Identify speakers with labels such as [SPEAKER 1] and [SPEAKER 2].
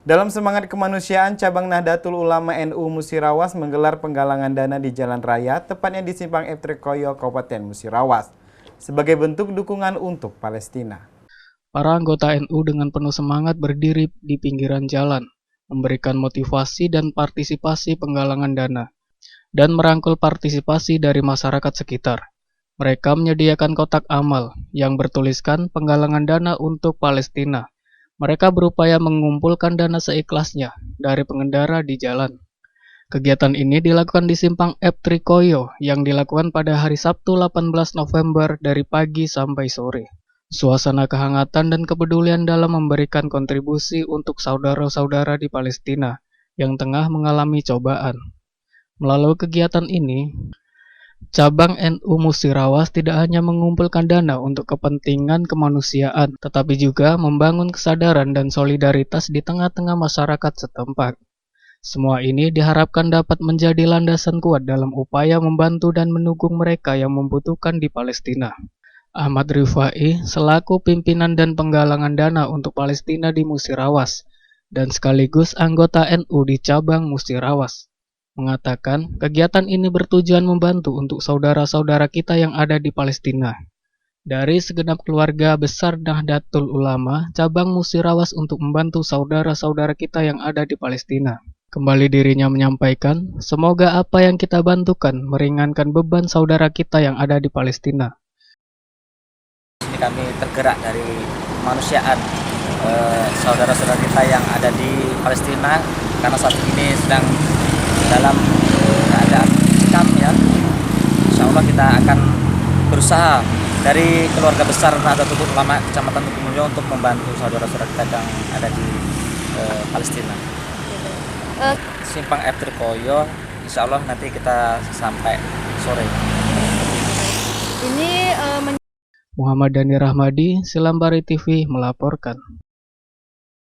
[SPEAKER 1] Dalam semangat kemanusiaan, Cabang Nahdlatul Ulama NU Musirawas menggelar penggalangan dana di Jalan Raya, tepatnya di Simpang F3Koyo, Kabupaten Musirawas, sebagai bentuk dukungan untuk Palestina.
[SPEAKER 2] Para anggota NU dengan penuh semangat berdiri di pinggiran jalan, memberikan motivasi dan partisipasi penggalangan dana, dan merangkul partisipasi dari masyarakat sekitar. Mereka menyediakan kotak amal yang bertuliskan penggalangan dana untuk Palestina. Mereka berupaya mengumpulkan dana seikhlasnya dari pengendara di jalan. Kegiatan ini dilakukan di Simpang F3Koyo yang dilakukan pada hari Sabtu 18 November dari pagi sampai sore. Suasana kehangatan dan kepedulian dalam memberikan kontribusi untuk saudara-saudara di Palestina yang tengah mengalami cobaan. Melalui kegiatan ini, Cabang NU Musirawas tidak hanya mengumpulkan dana untuk kepentingan kemanusiaan, tetapi juga membangun kesadaran dan solidaritas di tengah-tengah masyarakat setempat. Semua ini diharapkan dapat menjadi landasan kuat dalam upaya membantu dan mendukung mereka yang membutuhkan di Palestina. Ahmad Rifai, selaku pimpinan dan penggalangan dana untuk Palestina di Musirawas, dan sekaligus anggota NU di Cabang Musirawas, mengatakan kegiatan ini bertujuan membantu untuk saudara-saudara kita yang ada di Palestina. Dari segenap keluarga besar Nahdlatul Ulama, Cabang Musirawas untuk membantu saudara-saudara kita yang ada di Palestina. Kembali dirinya menyampaikan, semoga apa yang kita bantukan meringankan beban saudara kita yang ada di Palestina.
[SPEAKER 3] Ini kami tergerak dari kemanusiaan saudara-saudara kita yang ada di Palestina, karena saat ini sedang dalam keadaan mencekam ya. Insya Allah kita akan berusaha dari keluarga besar Nahdlatul Ulama Kecamatan Tukumulyo untuk membantu saudara-saudara kita yang ada di Palestina. Simpang F3Koyo, insya Allah nanti kita sampai sore.
[SPEAKER 2] Muhammad Dhani Rahmadi, Silambari TV melaporkan.